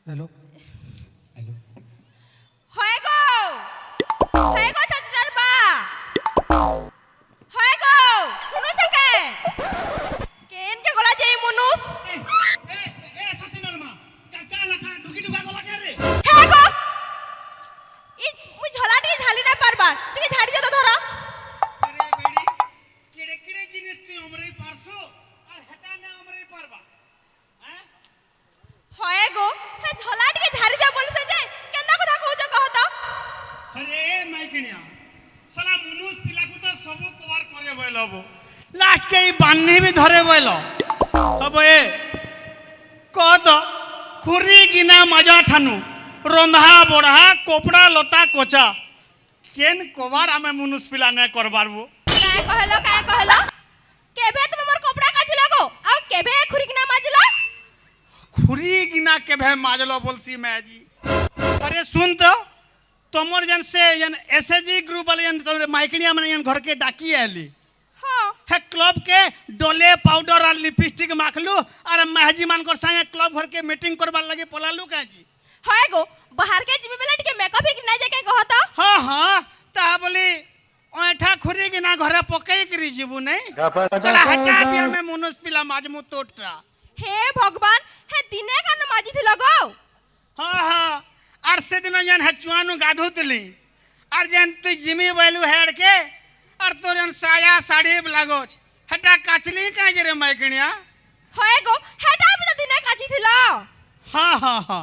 Hello হয় গো হয় গো চাচার বা হয় গো শুনুছ কে কেন কে গলা যাই মনুষ হ্যাঁ গো ই মুই ঝলা টিকে ঝালি না পারবা টিকে ঝাড়ি দে তো ধরা হয় গো হ্যাঁ ঝলা টিকে ঝাড়ি দে বলছে যে কেনা কথা কହୁଛ কহ তো अरे माइकिनिया साला मुनुस पिला को तो सब कवर करे बोलबो लास्ट के ई बान्ही भी धरे बोलो अब ए क तो खुरी गिना मजा ठानु रंधा बड़ा कोपड़ा लता कोचा केन कवर हमें मुनुस पिला ने करबारबो काय कहलो केभे तुम मोर कपड़ा काछिला गो आ केभे खुरिकना माजला खुरी गिना के भे माजलो बोलसी मैं जी अरे सुन तो तमर जन से जन एसएजी ग्रुप वाले जन तमरे माइकनिया माने जन घर के डाकी आली हां है क्लब के डोले पाउडर और लिपस्टिक माखलू और महजी मान कर संगे क्लब घर के मीटिंग करबा लगे पलालू का जी होय गो बाहर के जिम्मे बेला टिके मेकअप ही ना जाके कहत हां हां ता बोली ओठा खुरी के ना घरे पकई करी जीबू नहीं चला हटा पिया में मुनुस पिला माजमु तोटरा हे भगवान हे दिने कान माजी थिलो गो हां हां और से दिन जन हचुआनु गाधुतली और जन तू जिमी बैलू हेड के और तो जन साया साड़ी लागोच हटा काचली काज रे माइकनिया होय गो हेटा भी तो दिने काची थिलो हाँ हाँ हाँ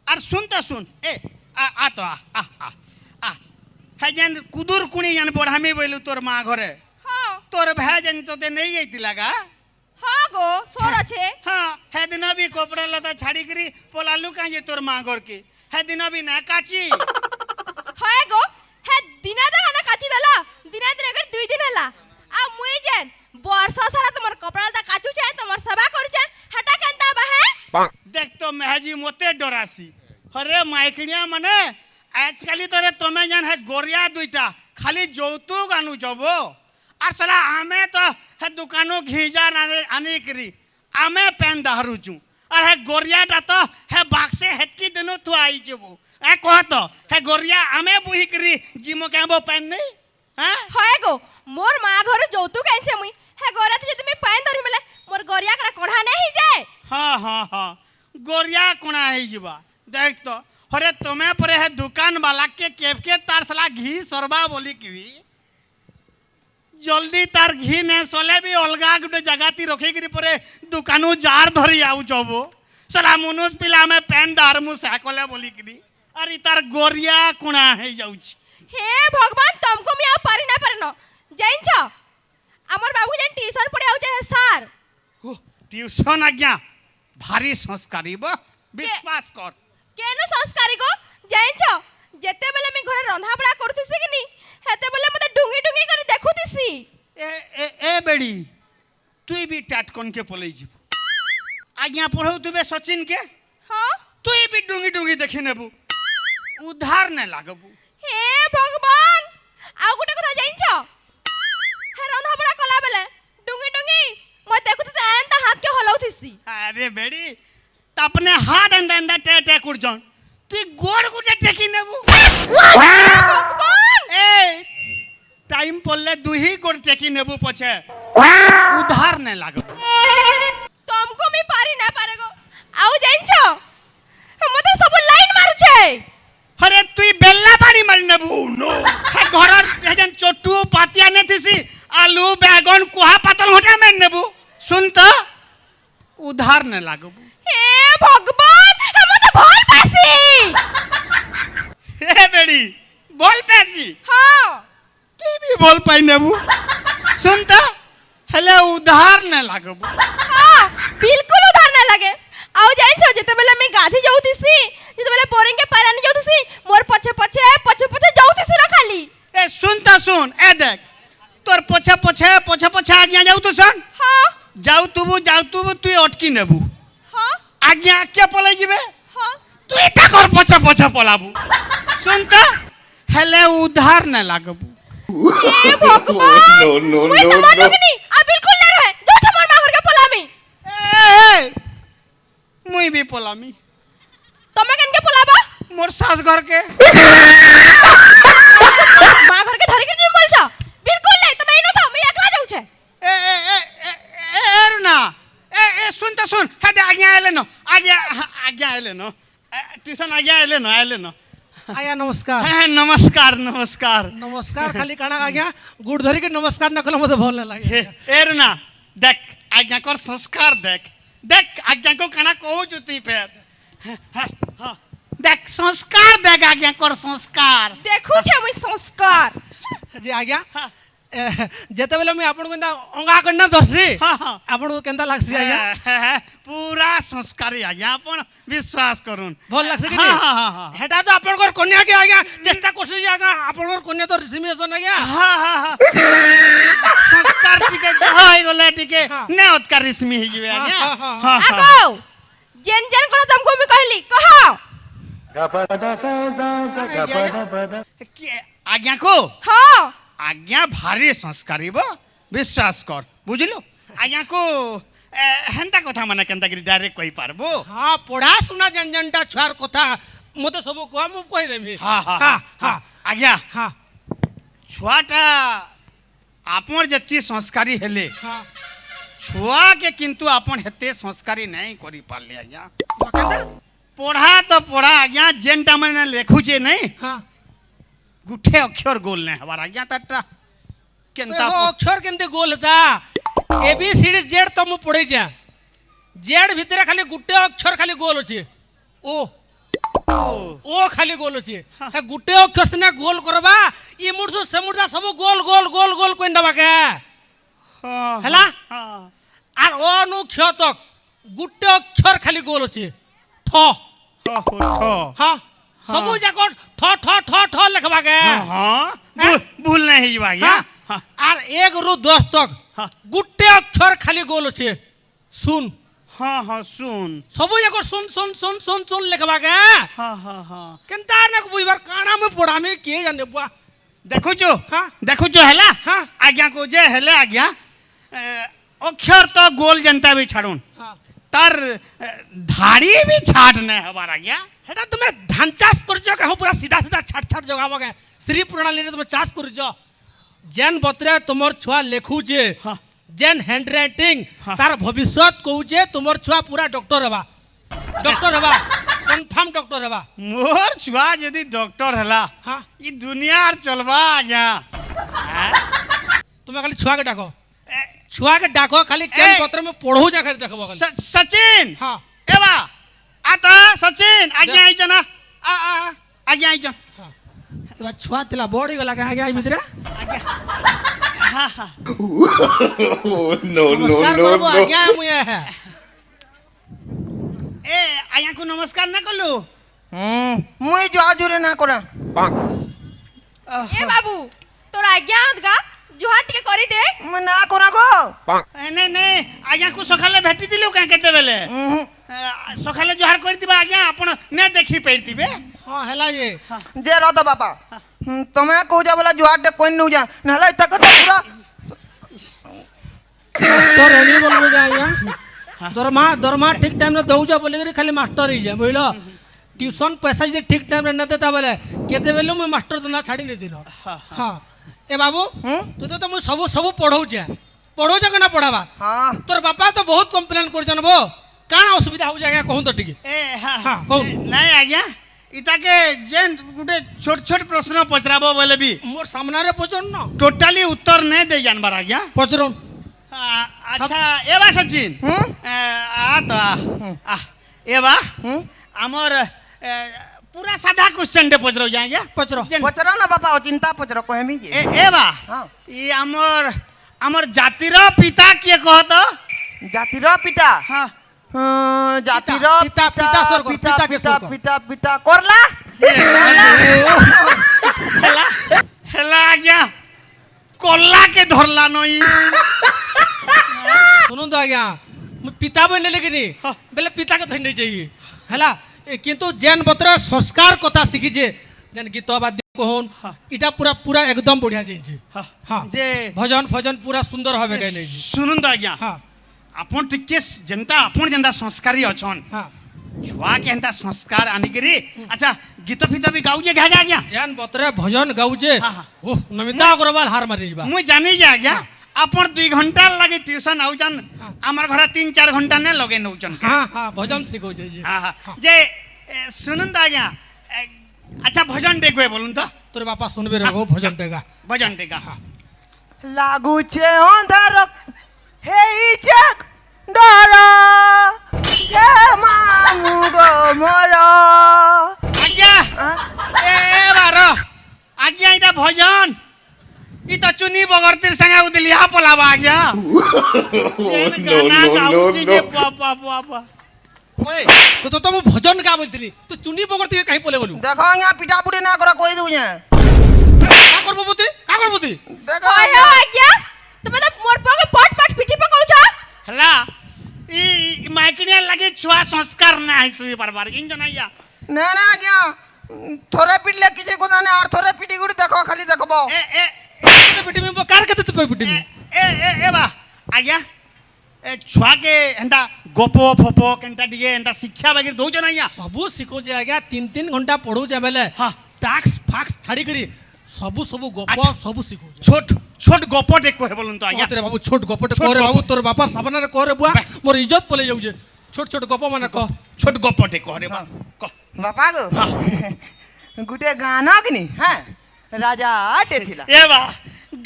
और सुन तो सुन ए आ तो आ है जन कुदुर कुणी जन बढ़ामी बैलू तोर माँ घरे हां तोर भाई जन तोते नहीं गई लगा हां गो सोर छे हाँ है दिन भी कपड़ा लता छाड़ी करी पोलालू काजे तोर माँ घर के है दिन भी ना काची होय गो हे दिना दा ना काची दला दिना दिन अगर 2 दिन हला आ मुई जेन वर्ष सारा तुमर कपड़ा दा काचू छे तुमर सेवा करू छे हटा केनता बहे देख तो महजी मोते डरासी अरे माइकनिया मने आजकल तोरे तमे जन है गोरिया दुईटा खाली जौतुक आनु जबो और साला आमे तो है दुकानो घीजा आने करी आमे पेन दहरुचू और है गोरियाटा तो है बाक्से हेतकी दिनो तो आई जबो ए कह तो है गोरिया आमे बुही करी जिमो केबो पेन नहीं हैं होय गो मोर माँ घर जौतुक आइछे मुई हे गोरा ते तुमी पैन धरि मेले मोर गोरिया कड़ा कोढ़ा नहीं जाए हाँ हाँ हाँ गोरिया कोना है जीवा देख तो अरे तुम्हें परे है दुकान वाला के केब के तार सला घी सरबा बोली की जल्दी तार घी ने सोले भी अलगा गुटे जगाती रखे करी परे दुकानु जार धरी आउ जबो सला मुनुस पिला में पेन दार मु साकले बोली की अरे तार गोरिया कोना है जाउची हे भगवान तुमको मी आ पारी ना परनो जाइन छ हमर बाबू जन ट्यूशन पढ़े आउ छे सर ओ ट्यूशन आज्ञा भारी संस्कारी बो विश्वास कर केनु संस्कारी को जाइन छ जेते बेले मी घरे रंधा बड़ा करथि कि नी हेते बेले मते डुंगी डुंगी करी देखुतिसी ए बेड़ी तुई भी टाटकन के पलई जीबू आज्ञा पढ़ौ तुबे सचिन के हां तुई भी डुंगी डुंगी देखि नेबू उधार न लागबू हे भगवान आउ गुटे कथा जाइन छ हे रंधा बड़ा कला बेले डुंगी डुंगी म देखुति से एंता हाथ के हलौथिसी अरे बेड़ी त अपने हाथ अंदर अंदर टे टे कुरजन तुई गोड़ गुटे टेकी नेबू भगवान ए टाइम पड़ले दुही गोड़ टेकी नेबू पछे उधार न लागबू तुमको मी पारी ना पारेगो आउ जाइन छ मते सब लाइन मारू छे अरे तुई बेल्ला पानी मारी नेबू है घरर जन चोटू पातिया ने थिसी आलू बैगन कुहा पातल होटा में नेबू सुन तो उधार न लागबू हे भगवान मते भल पासी हे बेड़ी बोल पैसी हां की भी बोल पाई नेबू सुन तो हेले उधार न लागबू हां बिल्कुल उधार ना लगे आउ जाइन छ जते बेले मी गाधी जाउतिसी जते बेले बोरिंग के पारानी जाउतिसी मोर पछे पछे जाउतिसी ना खाली ए सुन तो सुन ए देख तोर पछे पछे आज्ञा जाऊ तो सुन हां जाऊ तुबू तू अटकी नेबू हां आज्ञा के पलाई जीबे हां तू इता कर पछे पलाबू सुन तो हेले उधार न लागबू हे भगवान No, no, मुई no, तो no. मानोगी नहीं आ बिल्कुल ना रहे जो মুই বি পলামি তুমি কেনকে পলাবা মোর শাশ ঘর কে মা ঘরকে ধরে কি তুমি বলছো বিলকুল নাই তুমি ইনো থাও আমি একলা যাউছে এ এ এ এ এর না এ শুন তো শুন হ্যাঁ আজ্ঞা এলে ন আজ্ঞা এলে ন টিউশন আজ্ঞা এলে ন आया नमस्कार হ্যাঁ নমস্কার নমস্কার नमस्कार खाली काना आज्ञा गुड़ धरी के नमस्कार न कल मते भल लगे এর না দেখ আজ্ঞা কর সংস্কার দেখ দেখ আজ্ঞা কো কানা কহু তুই ফের দেখ সংস্কার দেখ আজ্ঞা কর সংস্কার দেখুছে আমি সংস্কার जी आज्ञा हाँ। जेते बेले मैं आपन केंदा अंगा करना दसरी हाँ, हाँ। आपन को केंदा लागसी आज्ञा पूरा संस्कारी आज्ञा अपन विश्वास करूँ भल लागसी कि हाँ, हाँ, हाँ, हाँ। हेटा तो आपन को कन्या के आज्ञा चेष्टा करसी आज्ञा आपन को कन्या तो रिसीमेशन आज्ञा संस्कार टिके होई गले टिके हाँ। ने उत्कार रिश्मी ही जिवे आज्ञा हाँ, हाँ, हाँ, हाँ। আগো जेन जेन को तुमको मैं कहली कहो आज्ञा को हां आज्ञा भारी संस्कारी बो विश्वास कर बुझलो आज्ञा को हेंता कथा माने केंता गिरी डायरेक्ट कहि पारबो हां पढ़ा सुना जन जनटा छुआर कथा मते सब को हम कहि देबी हाँ हाँ हां हाँ हां आज्ञा हां छुआटा आपन जति संस्कारी हेले हां छुआ के किंतु आपन हेते संस्कारी नहीं करि पाले आज्ञा केंदा पढ़ा तो पढ़ा आज्ञा जेनटा मैंने लेखुचे नहीं हां गुठे अक्षर गोल नहीं हमारा आज्ञा तट्टा केंता देखो अक्षर केंते गोल था एबीसीडी जेड तो मु पढ़े जा जेड भितरे खाली गुटे अक्षर खाली गोल अछि ओ ओ खाली गोल अछि हे गुटे अक्षर से ना गोल करबा ई मुरसु समुरदा सब गोल गोल गोल गोल कोइन दबा के हला आर अनु क्ष तक गुटे अक्षर खाली गोल अछि ठ हां सब जाको ठ ठ ठ ठ लिखबा के भूल नहीं ही आज्ञा हाँ? आर 1 रु 10 तक हाँ। गुटे अक्षर खाली गोल अछि सुन हाँ हाँ सुन सबु जाको सुन सुन सुन सुन सुन लिखबा के हाँ हाँ हाँ केनता न बुइबार काना में पढ़ा में के जाने बुआ हाँ। देखो जो हैला हाँ। आज्ञा को जे हैले आज्ञा अक्षर तो गोल जनता भी छाड़ून हां तार धाड़ी भी छाड़ नहीं हमारा आज्ञा हेटा तुमे धान चाष करजो कहू पूरा सीधा सीधा छाट छाट जगाबो के श्री प्रणाली रे तुमे चाष करजो जेन बतरे तुमर छुआ लेखु जे हाँ। जेन हैंड राइटिंग हाँ। तार भविष्यत कहू जे तुमर छुआ पूरा डॉक्टर हेबा कंफर्म डॉक्टर हेबा मोर छुआ यदि डॉक्टर हला हाँ। ये दुनिया आर चलबा आज्ञा तुमे खाली छुआ के डाको छुआ के डाको खाली केन ए। पत्र में पढ़ू जा खाली देखबो खाली सचिन हाँ। एबा आता सचिन आज्ञा आई जना आ आज्ञा आई जन एबा छुआ तिला बड़ी गला के आगे आई मित्र हाँ हाँ नमस्कार बाबू आगे मुए है ए आज्ञा को नमस्कार ना कलु मुई जो आजुरे ना करा ए बाबू तोर आज्ञा होतगा जुहाट के करी दे मैं ना करा गो नहीं नहीं आज्ञा को सकाले भेटी दिलु का केते बेले सकाले जोहार कर दिबा आज्ञा आपण ने देखि पेरतिबे हां हेला ये जे रह दो बापा तमे कहू जा बोला जुआट कोई नु जा नहला तक तो पूरा तो रेनी बोलबो जा या दरमा ठीक टाइम रे दउ जा बोले खाली मास्टर ही जा बुझलो ट्यूशन पैसा जे ठीक टाइम रे न देता बोले केते बेले मैं मास्टर धंधा छाड़ी नै दिनो हां ए बाबू तू तो मैं सब पढ़ौ जा कना पढ़ाबा हां तोर बापा तो बहुत कंप्लेन कर जनबो काना असुविधा हो जाएगा कहूं तो ठीक ए हां हाँ, कहू। नहीं आज्ञा इता के जेन गुटे छोट छोट प्रश्न पचराबो बोले भी मोर सामना रे पचन न टोटली उत्तर नहीं दे जानबार आज्ञा पचरन अच्छा एबा सचिन आ तो आ एबा हमर पूरा साधा क्वेश्चन दे पचरो जाएगा पचरो पचरा ना बापा चिंता पचरा कहमी जे एबा हाँ। ई हमर जातिर पिता के कहत जातिर पिता हां जातिर पिता, पिता सर कर, पिता के सर कर। पिता पिता करला हेला हेला आज्ञा कोल्ला के धरला नई सुनो तो आज्ञा मैं पिता बोले लेकिन बेले पिता के धन्य चाहिए हैला किंतु जैन बतर संस्कार कथा शिखी जे जन गीत बाद कहन इटा पूरा पूरा एकदम बढ़िया जे हां जे भजन फजन पूरा सुंदर होबे के नहीं सुनुन तो आज्ञा हां আপন টিকে যেন্তা আপন যেন্তা সংস্কারী অছন হ্যাঁ ছুয়া কে হেন্তা সংস্কার আনিকরি আচ্ছা গীত ফিত বি গাউছে ঘা ঘা আজ্ঞা যেন বতরে ভজন গাউছে হ্যাঁ, হ্যাঁ। ওহ নমিতা অগ্রওয়াল হার মারি যা মুই জানি যে আজ্ঞা আপন 2 ঘন্টার লাগি টিউশন আউছন আমার ঘরে 3-4 ঘন্টা নে লগে নউছন হ্যাঁ হ্যাঁ ভজন শিখৌছে যে হ্যাঁ হ্যাঁ যে শুনুন তো আজ্ঞা আচ্ছা ভজন দেখবে বলুন তো তোর বাপা শুনবে রে ভজন টেগা ভজন টেকা লাগুছে অন্ধার হেইছে ডর হে মামু গো মর আজ্ঞা এ বার আজ্ঞা এটা ভজন ই তো চুনি বগরতির সঙ্গে উদলিয়া পলাবা আজ্ঞা সেই গানা গাউছি যে বাবা বাবা ওই তো তো মু ভজন গা বলতিলি তুই চুনি পকড় থেকে কাই পলে গলু দেখো ইয়া পিটা পুটি না করে কই দউ ইয়া কা করব বুতি কা করব তুই দেখো হয় হে আজ্ঞা তুমি তো মোর পকে পট পট পিটি পকাউছ হেলা ই মাইকিনিয়া লাগি ছুয়া সংস্কার না আইসুই বারবার ইন জনাইয়া না না আজ্ঞা থরে পিটলে কিছু কথা না আর থরে পিটি গুড়ি দেখো খালি দেখবো এ এ কেতে পিটি মে কার কেতে তুই পিটি মে এ এ এ বা আজ্ঞা এ ছুয়াকে এন্তা গপ ফপ কেনটা দিকে এন্তা শিক্ষা বাগির দউ জনাইয়া सबू सिखोचे आज्ञा 3-3 घंटा पढ़ौचे बेले हाँ। टाक्स फाक्स छाड़ी करी सबू सबू गप अच्छा। सबू सिखोचे ছোট ছোট গপটে কহে বলুন তো আজ্ঞা तेरे बाबू छोट गपटे छोट करे गप। बाबू तोर बापा साबना रे करे बुआ बस। मोर इज्जत पले जाउचे छोट छोट गप माने कह ছোট গপটে কহে বা কহ বাপা গো গুটে গানা কিনি হ্যাঁ রাজা আটে থিলা এ বা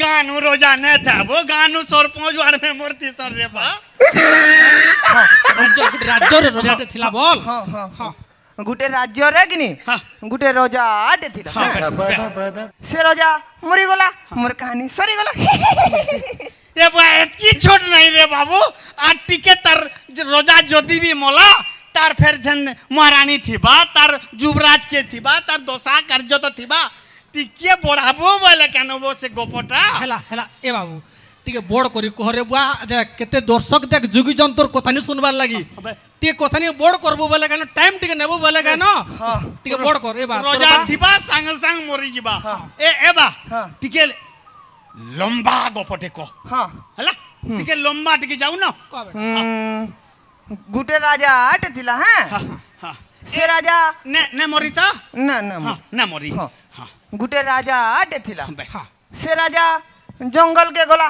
গানু রোজা নে থাবো গানু সরপঞ্চ আর মে মূর্তি সর রে বা राज्य रे रोजाटे थिला बोल হ্যাঁ হ্যাঁ हां গুটে রাজ্যরে কিনি হ্যাঁ। গুটে রজা আটে থিলা হ্যাঁ, হ্যাঁ। বেশ, বেশ। সে রজা মরি গলা মোর কাহিনী সরি গলা এ বা এতকি ছোট নাই রে বাবু আর টিকে তার যে রোজা যদি বি মলা তার ফের যেন মহারানী থিবা তার যুবরাজ কে থিবা তার দশা কার্যত থিবা টিকে বড়াবো বলে কেন বো সে গপটা হেলা হেলা এ বাবু টিকে বড় করি কহরে বুয়া দেখ কেতে দর্শক দেখ যুগি যন্তর কথা নি শুনবার লাগি হবে। টিকে কথা নি বড় করবো বলে কেন টাইম টিকে নেবো বলে কেন হ্যাঁ। টিকে বড় কর এবার রোজা থিবা সাঙ্গ সাঙ্গ মরি ଯିବା এ বা হ্যাঁ। টিকে লম্বা গপটে কহ হ্যাঁ ହେଲା ଟିକେ ଲମ୍ବା ଟିକେ ଯାଉନ গুটে রাজা আটে থিলা হ্যাঁ সে রাজা নে নে মরি ତ না না না মরি হ্যাঁ। হ্যাঁ গুটে রাজা আটে থিলা বেশ সে রাজা জঙ্গল কে গলা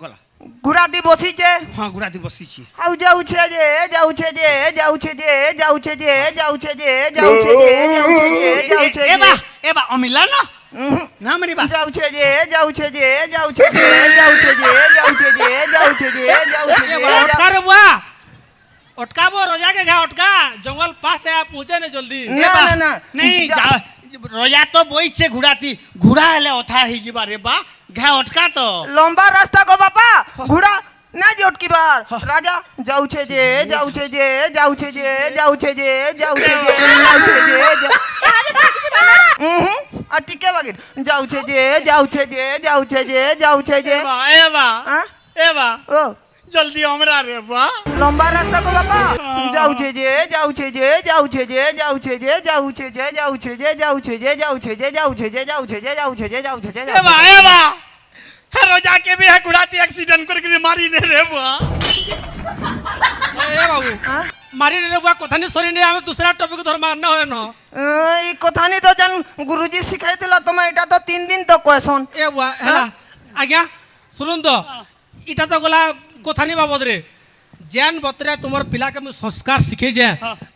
গলা ঘোড়া দি বসিছে ହଁ ଗୁଡ଼ାତି ବସିଛି ଆଉ ଯାଉଛେ ଯେ ଯାଉଛେ ଯେ ଯାଉଛେ ଯେ ଯାଉଛେ ଯେ ଯାଉଛେ ଯେ ଯାଉଛେ ଯେ ଯାଉଛେ ଯେ ଯାଉଛେ ଏ ବା ଯେ ଏ ବା ଅମିଲା ନା ନା ମରିବା যাউছে যে যাউছে যে যাউছে যে যাউছে যে যাউছে যে যাউছে যে যাউছে ए যে बड़ा अटका रे बुआ अटका वो रोजा के घा अटका जंगल पास है पहुंचे ने जल्दी না না না नहीं রজা তো বইছে ঘোড়াতি ঘোড়া হেলে অথা ହେଇଯିବା রে বা ঘা অটকা তো লম্বা রাস্তা গো বাপা ঘোড়া না যে অটকিবার রাজা যাউছে যে যাউছে যে যাউছে যে যাউছে যে যাউছে যে যাউছে যে এহাতে পাঠিছি বানা আর টিকে বাগির যাউছে যে যাউছে যে যাউছে যে যাউছে যে এ বা হ্যাঁ এ বা ও জলদি আমরা রে বা লম্বা রাস্তা গো বাবা যাউছে যে যাউছে যে যাউছে যে যাউছে যে যাউছে যে যাউছে যে যাউছে যে যাউছে যে যাউছে যে যাউছে যে যাউছে যে যাউছে যে এ বা হে রোজা কে भी है गुड़ाती एक्सीडेंट करके मारी ने रे बा ए बाबू হ্যাঁ मारी रे बुआ कथा नहीं सरी ने हमें दूसरा टॉपिक धर मारना है ना এই কথা নি তো জান গুরুজি শিখাইছিল তুমি এটা তো 3 দিন তো কয়সন ए बुआ हैला आज्ञा सुनुन तो इटा तो गला कथा नहीं बाबद रे जैन बतरे तुमर पिला के मैं संस्कार सिखे जे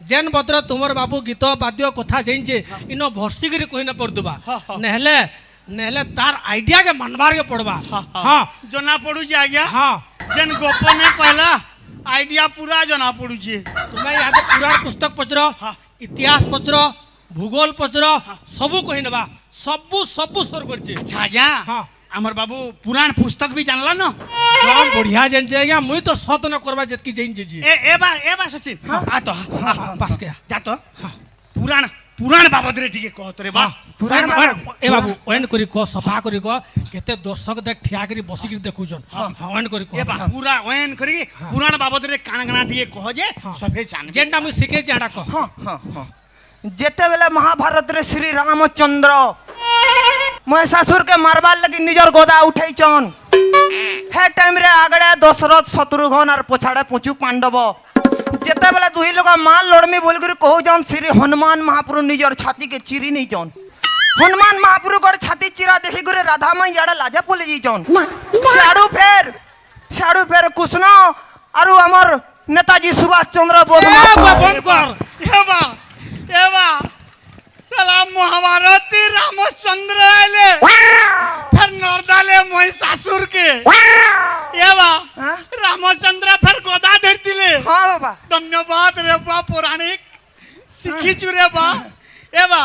जैन बतरे तुमर बाबू गीत वाद्य कथा जैन जे इनो भर्सी करी कोई ना पड़ दुबा नहले नहले तार आइडिया के मनबार के पड़बा हां जना पड़ू जे आज्ञा हां जन गोपने कहला आइडिया पूरा जना पड़ू जे तुम्हें याद पुराण पुस्तक पचरो इतिहास पचरो भूगोल पचरो सबू कहि नबा सबू सबू सोर करछे अच्छा आज्ञा हाँ। हमर बाबू पुराण पुस्तक भी जानला न हम बढ़िया जन जे गया मुई तो सत न करबा जत की जैन जी ए बा सचिन आ तो पास के जा तो पुराण पुराण बाबद रे ठीक कह तोरे बा पुराण ए बाबू ओन करी को सफा करी को केते दर्शक देख ठिया करी बसी करी देखुजन हां ओन करी को ए बा पूरा ओन करी पुराण बाबद रे कान गना ठीक कह जे सबे जान जेनटा मुई सिखे जाडा को হ্যাঁ হ্যাঁ হ্যাঁ যেতেবেলে মহাভারত রে শ্রী রামচন্দ্র মহিষাসুর কে মারবার লাগি নিজর গদা উঠাইছন हे टाइम रे आगड़े दशरथ शत्रुघ्न और पछाड़े पचु पांडव जेते बेला दुही लोग माल लड़मी बोल कर कहू जन श्री हनुमान महाप्रभु निजर छाती के चिरी नहीं जन हनुमान महाप्रभु कर छाती चिरा देखि करे राधा माई याडा लाजा पले जी जन साडू फेर कृष्ण आरु हमर नेताजी सुभाष चंद्र बोस बंद कर एवा चला महाभारत रामचंद्र आले फिर नर्दाले महिषासुर के एवा हाँ? रामचंद्र फिर गोदा धरतिले हाँ बाबा धन्यवाद रे बा पौराणिक शिखिचु रे बा एवा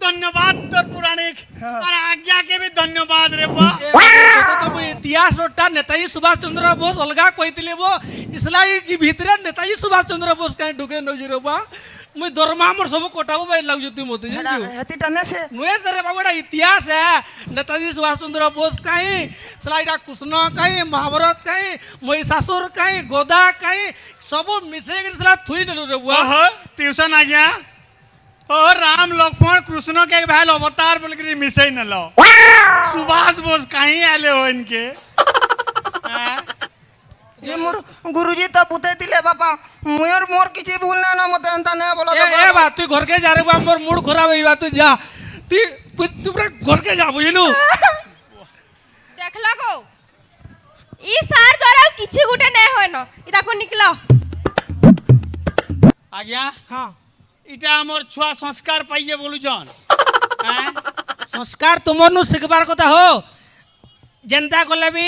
धन्यवाद तो पौराणिक और आज्ञा के भी धन्यवाद रे बा तो इतिहास रोटा नेताजी सुभाष चंद्र बोस अलगा कहते वो इसलिए कि भीतर नेताजी सुभाष चंद्र बोस कहीं ढुके न जुरे बा मुई दरमा मोर सब कोटाबो भाई लग जती मोती हेती टने से नुए सरे बाबूड़ा इतिहास है नेताजी सुभाष चंद्र बोस कहीं सलाइडा कृष्ण कहीं महाभारत कहीं महिषासुर कहीं गोदा कहीं सब मिसे के सला थुई न रे बुआ ओहो ट्यूशन आ गया ओ राम लक्ष्मण कृष्ण के भाई अवतार बोल के मिसे न लो सुभाष बोस कहीं आले हो इनके ये मोर गुरुजी तो पुते दिले बाबा मोर किछि भूल ना मते अंता ना बोला ए बात तू घर के जा रे बा मोर मूड खराब होई बा तू जा तू पूरा घर के जा बुझलु देखला गो ई सार द्वारा किछि गुटे नै होय न इता को निकलो आ गया हां इटा हमर छुआ संस्कार पाइए बोलू जन संस्कार तुमर नु सिखबार कथा हो जनता कोले भी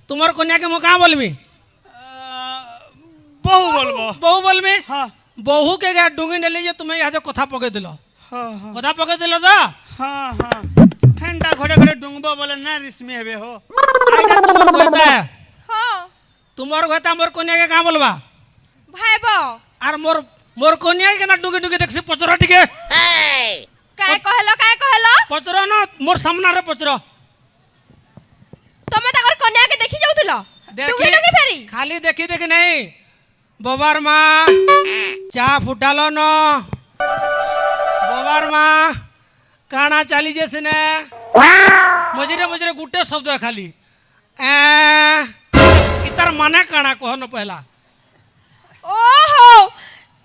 तुमर कन्या के मुका बोलमी बहु बोलबो बहु बोलमी हां बहु के गा डुंगी नेली जे तुमे यहाँ कथा पके दिलो हां कथा पके दिलो तो हां हां हेंदा घड़े घड़े डुंगबो बोले ना रिस्मी हेबे हो आइडा तुमर कहता है हां तुमर कहता मोर कन्या के का बोलबा भाईबो आर मोर कन्या के ना डुंगी डुंगी देखसी पचरा टिके काय कहलो पचरा न मोर सामना रे पचरा तमे ताकर कन्या के देखि जाउतलो डुगी डुगी फेरी खाली देखी देखी नहीं बोबार माँ चा फुटालो न बोबार माँ काना चाली जैसे ने मजरे गुटे शब्द है खाली इतर माने काना कहो न पहला ओहो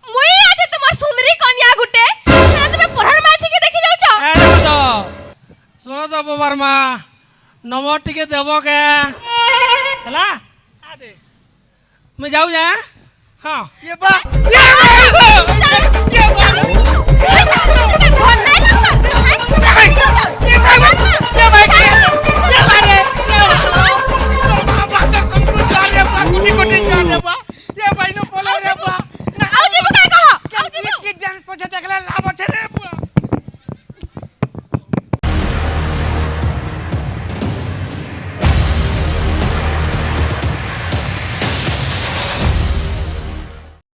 मुई আছে তোমার সুন্দরী কন্যা গুটে সেটা তুমি পড়ার মাঝে কি দেখি যাউছ ए देखो तो सुनो तो बोबार माँ नंबर टिके देबो के हला आ दे मैं जाऊँ जा हाँ ये बा